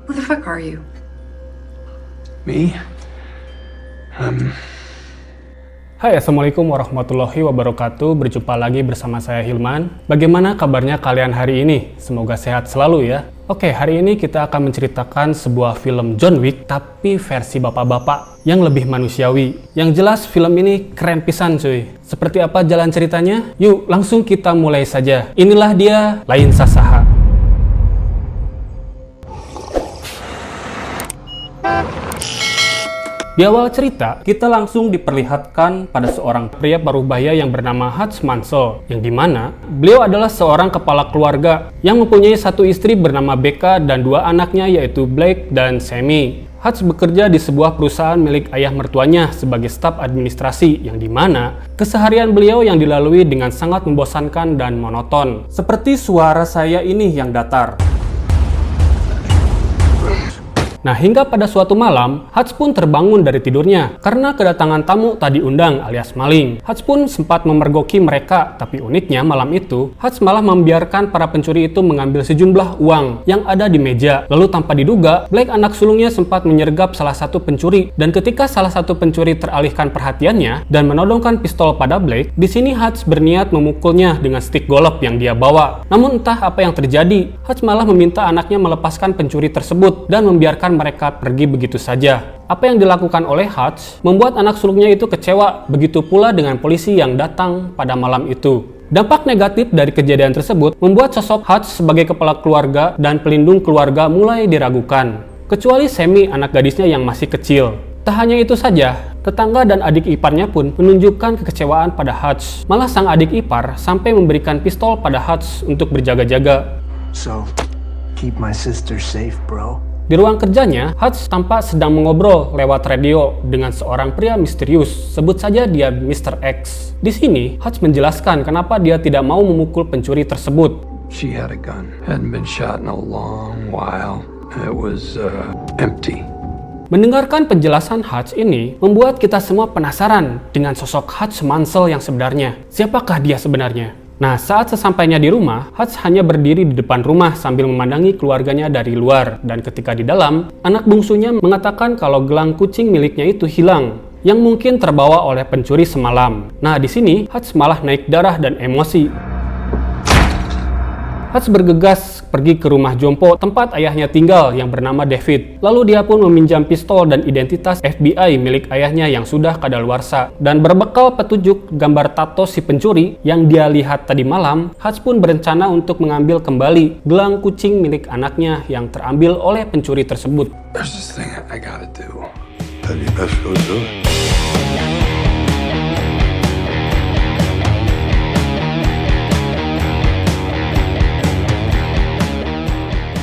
Who the fuck are you? Me? Hai, Assalamualaikum warahmatullahi wabarakatuh. Berjumpa lagi bersama saya Hilman. Bagaimana kabarnya kalian hari ini? Semoga sehat selalu ya. Oke, hari ini kita akan menceritakan sebuah film John Wick tapi versi bapak-bapak yang lebih manusiawi. Yang jelas film ini keren pisan cuy. Seperti apa jalan ceritanya? Yuk langsung kita mulai saja. Inilah dia Lain Sasaha. Di awal cerita, kita langsung diperlihatkan pada seorang pria paruh-baya yang bernama Hutch Mansell, yang dimana beliau adalah seorang kepala keluarga yang mempunyai satu istri bernama Becca dan dua anaknya yaitu Blake dan Sammy. Hutch bekerja di sebuah perusahaan milik ayah mertuanya sebagai staf administrasi, yang dimana keseharian beliau yang dilalui dengan sangat membosankan dan monoton. Seperti suara saya ini yang datar. Nah, hingga pada suatu malam, Hutch pun terbangun dari tidurnya karena kedatangan tamu tak diundang alias maling. Hutch pun sempat memergoki mereka, tapi uniknya malam itu, Hutch malah membiarkan para pencuri itu mengambil sejumlah uang yang ada di meja. Lalu tanpa diduga, Blake anak sulungnya sempat menyergap salah satu pencuri, dan ketika salah satu pencuri teralihkan perhatiannya dan menodongkan pistol pada Blake, di sini Hutch berniat memukulnya dengan stik golf yang dia bawa. Namun entah apa yang terjadi, Hutch malah meminta anaknya melepaskan pencuri tersebut dan membiarkan mereka pergi begitu saja. Apa yang dilakukan oleh Hutch membuat anak sulungnya itu kecewa, begitu pula dengan polisi yang datang pada malam itu. Dampak negatif dari kejadian tersebut membuat sosok Hutch sebagai kepala keluarga dan pelindung keluarga mulai diragukan. Kecuali Sammy, anak gadisnya yang masih kecil. Tak hanya itu saja, tetangga dan adik iparnya pun menunjukkan kekecewaan pada Hutch. Malah sang adik ipar sampai memberikan pistol pada Hutch untuk berjaga-jaga. So, keep my sister safe, bro. Di ruang kerjanya, Hutch tampak sedang mengobrol lewat radio dengan seorang pria misterius, sebut saja dia Mr. X. Di sini, Hutch menjelaskan kenapa dia tidak mau memukul pencuri tersebut. She had a gun. Hadn't been shot in a long while. It was, empty. Mendengarkan penjelasan Hutch ini, membuat kita semua penasaran dengan sosok Hutch Mansell yang sebenarnya. Siapakah dia sebenarnya? Nah, saat sesampainya di rumah, Hutch hanya berdiri di depan rumah sambil memandangi keluarganya dari luar. Dan ketika di dalam, anak bungsunya mengatakan kalau gelang kucing miliknya itu hilang, yang mungkin terbawa oleh pencuri semalam. Nah, di sini Hutch malah naik darah dan emosi. Hutch bergegas pergi ke rumah jompo tempat ayahnya tinggal yang bernama David. Lalu dia pun meminjam pistol dan identitas FBI milik ayahnya yang sudah kadaluarsa. Dan berbekal petunjuk gambar tato si pencuri yang dia lihat tadi malam, Hutch pun berencana untuk mengambil kembali gelang kucing milik anaknya yang terambil oleh pencuri tersebut. There's this thing I gotta do. Then you best go do it.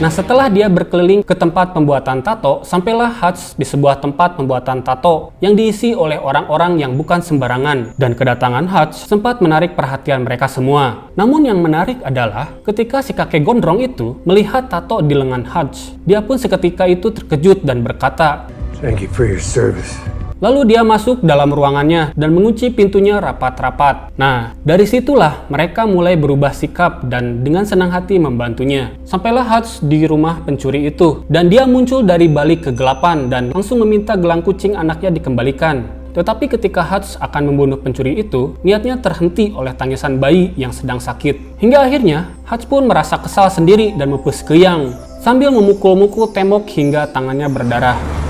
Nah, setelah dia berkeliling ke tempat pembuatan tato, sampailah Hutch di sebuah tempat pembuatan tato yang diisi oleh orang-orang yang bukan sembarangan. Dan kedatangan Hutch sempat menarik perhatian mereka semua. Namun yang menarik adalah ketika si kakek gondrong itu melihat tato di lengan Hutch, dia pun seketika itu terkejut dan berkata, Thank you for your service. lalu dia masuk dalam ruangannya dan mengunci pintunya rapat-rapat. Nah, dari situlah mereka mulai berubah sikap dan dengan senang hati membantunya. Sampailah Hutch di rumah pencuri itu, dan dia muncul dari balik kegelapan dan langsung meminta gelang kucing anaknya dikembalikan. Tetapi ketika Hutch akan membunuh pencuri itu, niatnya terhenti oleh tangisan bayi yang sedang sakit. Hingga akhirnya, Hutch pun merasa kesal sendiri dan mepus keyang, sambil memukul-mukul tembok hingga tangannya berdarah.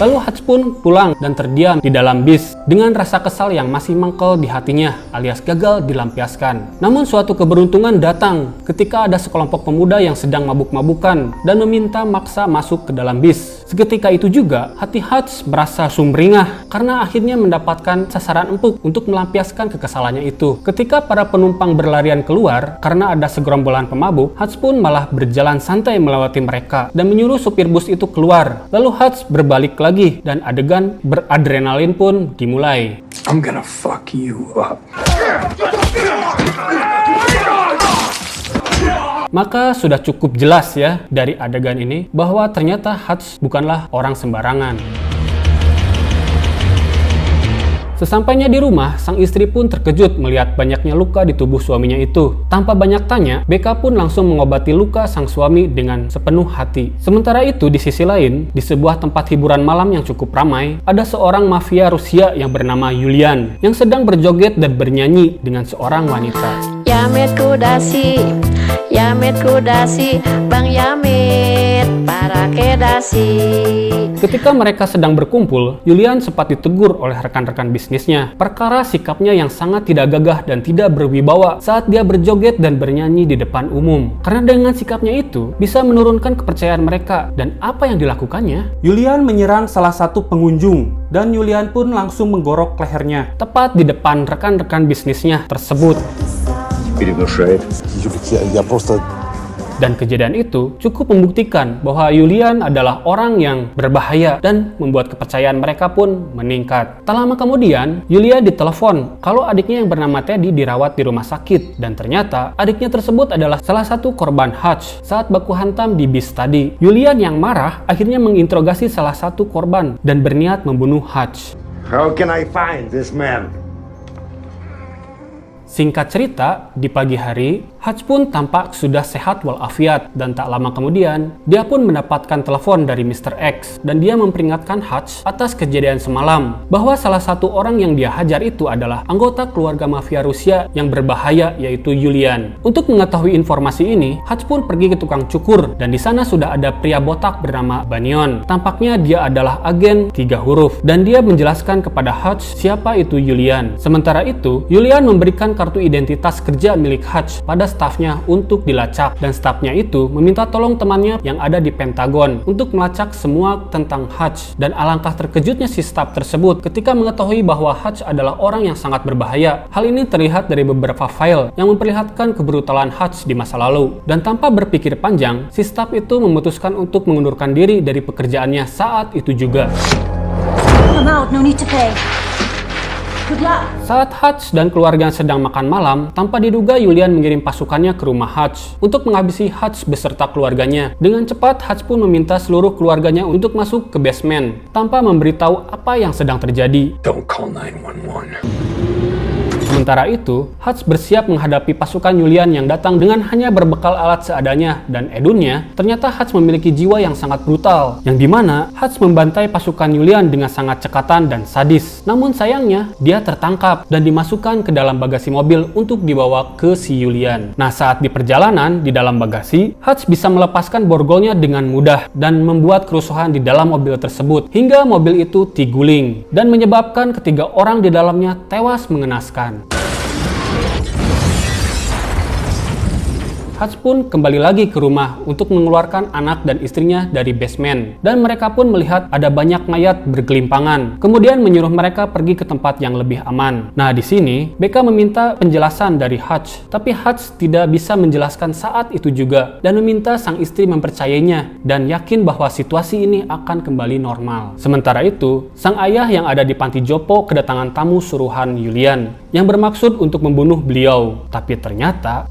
Lalu Hutch pun pulang dan terdiam di dalam bis dengan rasa kesal yang masih mengkel di hatinya alias gagal dilampiaskan. Namun suatu keberuntungan datang ketika ada sekelompok pemuda yang sedang mabuk-mabukan dan meminta maksa masuk ke dalam bis. Seketika itu juga hati Hutch merasa sumringah karena akhirnya mendapatkan sasaran empuk untuk melampiaskan kekesalannya itu. Ketika para penumpang berlarian keluar karena ada segerombolan pemabuk, Hutch pun malah berjalan santai melewati mereka dan menyuruh supir bus itu keluar. Lalu Hutch berbalik lagi dan adegan beradrenalin pun dimulai. I'm gonna fuck you up. Maka sudah cukup jelas ya dari adegan ini bahwa ternyata Hutch bukanlah orang sembarangan. Sesampainya di rumah, sang istri pun terkejut melihat banyaknya luka di tubuh suaminya itu. Tanpa banyak tanya, Becca pun langsung mengobati luka sang suami dengan sepenuh hati. Sementara itu, di sisi lain, di sebuah tempat hiburan malam yang cukup ramai, ada seorang mafia Rusia yang bernama Yulian yang sedang berjoget dan bernyanyi dengan seorang wanita. Yamit kudasi, Bang Yamit, para kedasi. Ketika mereka sedang berkumpul, Yulian sempat ditegur oleh rekan-rekan bisnisnya perkara sikapnya yang sangat tidak gagah dan tidak berwibawa saat dia berjoget dan bernyanyi di depan umum. Karena dengan sikapnya itu bisa menurunkan kepercayaan mereka. Dan apa yang dilakukannya? Yulian menyerang salah satu pengunjung dan Yulian pun langsung menggorok lehernya Tepat di depan rekan-rekan bisnisnya tersebut. Dan kejadian itu cukup membuktikan bahwa Yulian adalah orang yang berbahaya dan membuat kepercayaan mereka pun meningkat. Tak lama kemudian, Yulian ditelepon kalau adiknya yang bernama Teddy dirawat di rumah sakit. Dan ternyata adiknya tersebut adalah salah satu korban Hutch saat baku hantam di bis tadi. Yulian yang marah akhirnya menginterogasi salah satu korban dan berniat membunuh Hutch. How can I find this man? Singkat cerita, di pagi hari, Hutch pun tampak sudah sehat walafiat dan tak lama kemudian, dia pun mendapatkan telepon dari Mr. X dan dia memperingatkan Hutch atas kejadian semalam bahwa salah satu orang yang dia hajar itu adalah anggota keluarga mafia Rusia yang berbahaya yaitu Yulian. Untuk mengetahui informasi ini, Hutch pun pergi ke tukang cukur dan di sana sudah ada pria botak bernama Banyon. Tampaknya dia adalah agen 3 huruf dan dia menjelaskan kepada Hutch siapa itu Yulian. Sementara itu, Yulian memberikan kartu identitas kerja milik Hutch pada stafnya untuk dilacak dan stafnya itu meminta tolong temannya yang ada di Pentagon untuk melacak semua tentang Hutch. Dan alangkah terkejutnya si staf tersebut ketika mengetahui bahwa Hutch adalah orang yang sangat berbahaya. Hal ini terlihat dari beberapa file yang memperlihatkan kebrutalan Hutch di masa lalu. Dan tanpa berpikir panjang, si staf itu memutuskan untuk mengundurkan diri dari pekerjaannya saat itu juga. I'm out, no need to pay. Good luck. Saat Hutch dan keluarga sedang makan malam, tanpa diduga Yulian mengirim pasukannya ke rumah Hutch untuk menghabisi Hutch beserta keluarganya. Dengan cepat, Hutch pun meminta seluruh keluarganya untuk masuk ke basement tanpa memberitahu apa yang sedang terjadi. Don't call 911. Sementara itu, Hutch bersiap menghadapi pasukan Yulian yang datang dengan hanya berbekal alat seadanya dan edunnya. Ternyata Hutch memiliki jiwa yang sangat brutal, yang dimana Hutch membantai pasukan Yulian dengan sangat cekatan dan sadis. Namun sayangnya, dia tertangkap dan dimasukkan ke dalam bagasi mobil untuk dibawa ke si Yulian. Nah, saat di perjalanan di dalam bagasi, Hutch bisa melepaskan borgolnya dengan mudah dan membuat kerusuhan di dalam mobil tersebut hingga mobil itu diguling dan menyebabkan ketiga orang di dalamnya tewas mengenaskan. Hutch pun kembali lagi ke rumah untuk mengeluarkan anak dan istrinya dari basement. Dan mereka pun melihat ada banyak mayat bergelimpangan. Kemudian menyuruh mereka pergi ke tempat yang lebih aman. Nah, di sini Becca meminta penjelasan dari Hutch. Tapi Hutch tidak bisa menjelaskan saat itu juga dan meminta sang istri mempercayainya dan yakin bahwa situasi ini akan kembali normal. Sementara itu, sang ayah yang ada di panti jompo kedatangan tamu suruhan Yulian yang bermaksud untuk membunuh beliau. Tapi ternyata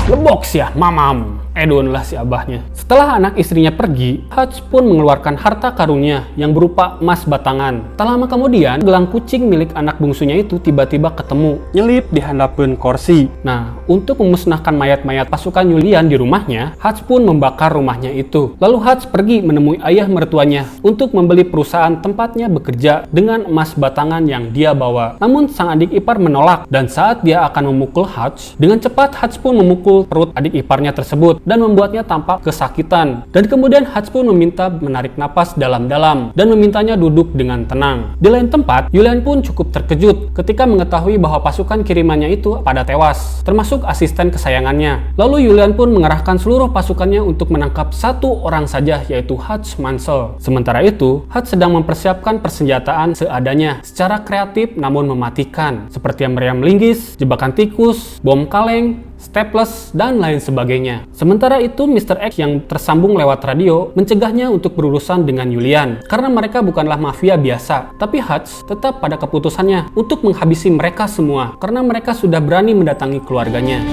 lebok sih ya, mamam. Edon lah si abahnya. Setelah anak istrinya pergi, Hutch pun mengeluarkan harta karunnya yang berupa emas batangan. Tak lama kemudian, gelang kucing milik anak bungsunya itu tiba-tiba ketemu, nyelip di handapun kursi. Nah, untuk memusnahkan mayat-mayat pasukan Yulian di rumahnya, Hutch pun membakar rumahnya itu. Lalu Hutch pergi menemui ayah mertuanya untuk membeli perusahaan tempatnya bekerja dengan emas batangan yang dia bawa. Namun sang adik ipar menolak dan saat dia akan memukul Hutch, dengan cepat Hutch pun memukul perut adik iparnya tersebut dan membuatnya tampak kesakitan. Dan kemudian Hutch pun meminta menarik napas dalam-dalam dan memintanya duduk dengan tenang. Di lain tempat, Yulian pun cukup terkejut ketika mengetahui bahwa pasukan kirimannya itu pada tewas, termasuk asisten kesayangannya. Lalu Yulian pun mengerahkan seluruh pasukannya untuk menangkap satu orang saja, yaitu Hutch Mansell. Sementara itu, Hutch sedang mempersiapkan persenjataan seadanya secara kreatif namun mematikan, seperti meriam linggis, jebakan tikus, bom kaleng, staples, dan lain sebagainya. Sementara itu, Mr. X yang tersambung lewat radio mencegahnya untuk berurusan dengan Yulian karena mereka bukanlah mafia biasa. Tapi Hutch tetap pada keputusannya untuk menghabisi mereka semua karena mereka sudah berani mendatangi keluarganya.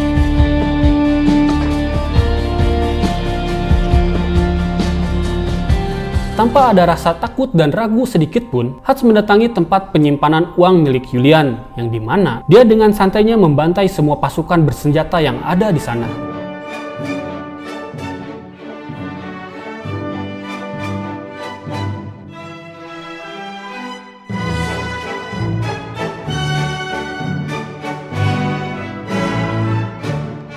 Tanpa ada rasa takut dan ragu sedikit pun, Hutch mendatangi tempat penyimpanan uang milik Julian, yang dimana dia dengan santainya membantai semua pasukan bersenjata yang ada di sana.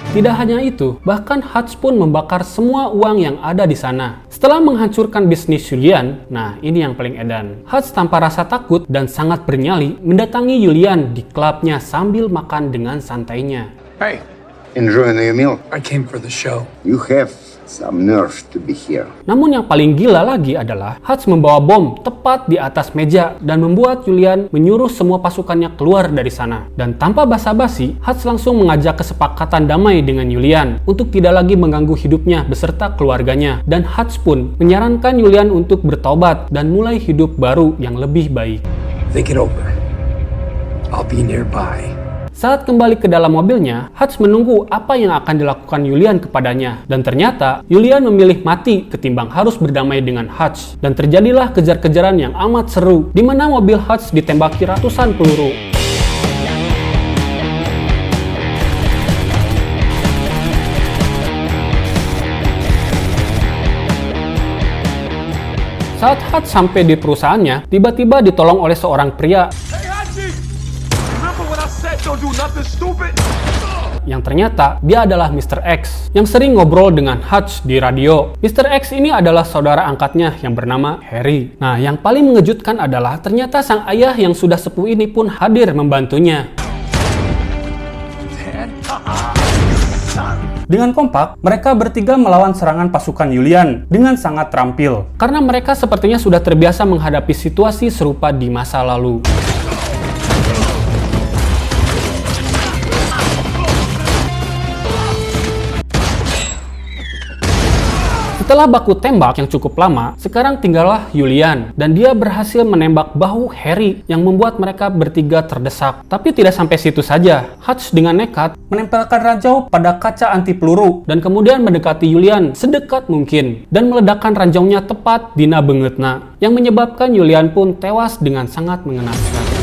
Tidak hanya itu, bahkan Hutch pun membakar semua uang yang ada di sana. Setelah menghancurkan bisnis Julian, nah ini yang paling edan. Hutch tanpa rasa takut dan sangat bernyali mendatangi Julian di klubnya sambil makan dengan santainya. Hey, Enjoying your meal? I came for the show. You have some nerve to be here. Namun yang paling gila lagi adalah Hutch membawa bom tepat di atas meja dan membuat Julian menyuruh semua pasukannya keluar dari sana. Dan tanpa basa-basi, Hutch langsung mengajak kesepakatan damai dengan Julian untuk tidak lagi mengganggu hidupnya beserta keluarganya. Dan Hutch pun menyarankan Julian untuk bertobat dan mulai hidup baru yang lebih baik. Think it over. I'll be nearby. Saat kembali ke dalam mobilnya, Hutch menunggu apa yang akan dilakukan Julian kepadanya. Dan ternyata, Julian memilih mati ketimbang harus berdamai dengan Hutch. Dan terjadilah kejar-kejaran yang amat seru, di mana mobil Hutch ditembaki ratusan peluru. Saat Hutch sampai di perusahaannya, tiba-tiba ditolong oleh seorang pria yang ternyata dia adalah Mr. X yang sering ngobrol dengan Hutch di radio. Mr. X ini adalah saudara angkatnya yang bernama Harry. Nah, yang paling mengejutkan adalah ternyata sang ayah yang sudah sepuh ini pun hadir membantunya. Dengan kompak, mereka bertiga melawan serangan pasukan Julian dengan sangat terampil. Karena mereka sepertinya sudah terbiasa menghadapi situasi serupa di masa lalu. Setelah baku tembak yang cukup lama, sekarang tinggallah Julian dan dia berhasil menembak bahu Harry yang membuat mereka bertiga terdesak. Tapi tidak sampai situ saja. Hutch dengan nekat Menempelkan ranjau pada kaca anti peluru dan kemudian mendekati Julian sedekat mungkin dan meledakkan ranjaunya tepat di bengetna yang menyebabkan Julian pun tewas dengan sangat mengenaskan.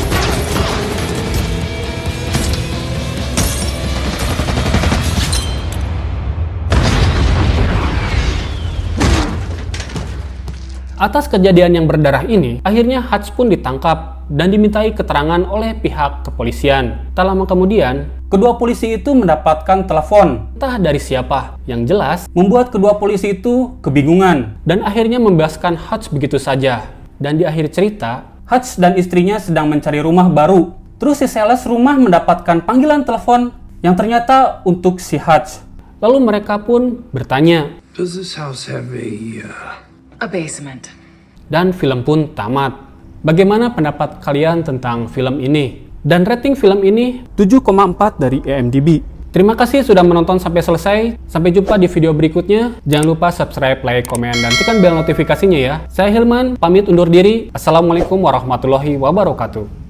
Atas kejadian yang berdarah ini, akhirnya Hutch pun ditangkap dan dimintai keterangan oleh pihak kepolisian. Tak lama kemudian, kedua polisi itu mendapatkan telepon, entah dari siapa, yang jelas membuat kedua polisi itu kebingungan. dan akhirnya membebaskan Hutch begitu saja. Dan di akhir cerita, Hutch dan istrinya sedang mencari rumah baru. Terus si sales rumah mendapatkan panggilan telepon yang ternyata untuk si Hutch. lalu mereka pun bertanya, Does this house have A basement. dan film pun tamat. Bagaimana pendapat kalian tentang film ini? Dan rating film ini 7,4 dari IMDb. Terima kasih sudah menonton sampai selesai. Sampai jumpa di video berikutnya. Jangan lupa subscribe, like, komen, dan tekan bel notifikasinya ya. Saya Hilman, pamit undur diri. Assalamualaikum warahmatullahi wabarakatuh.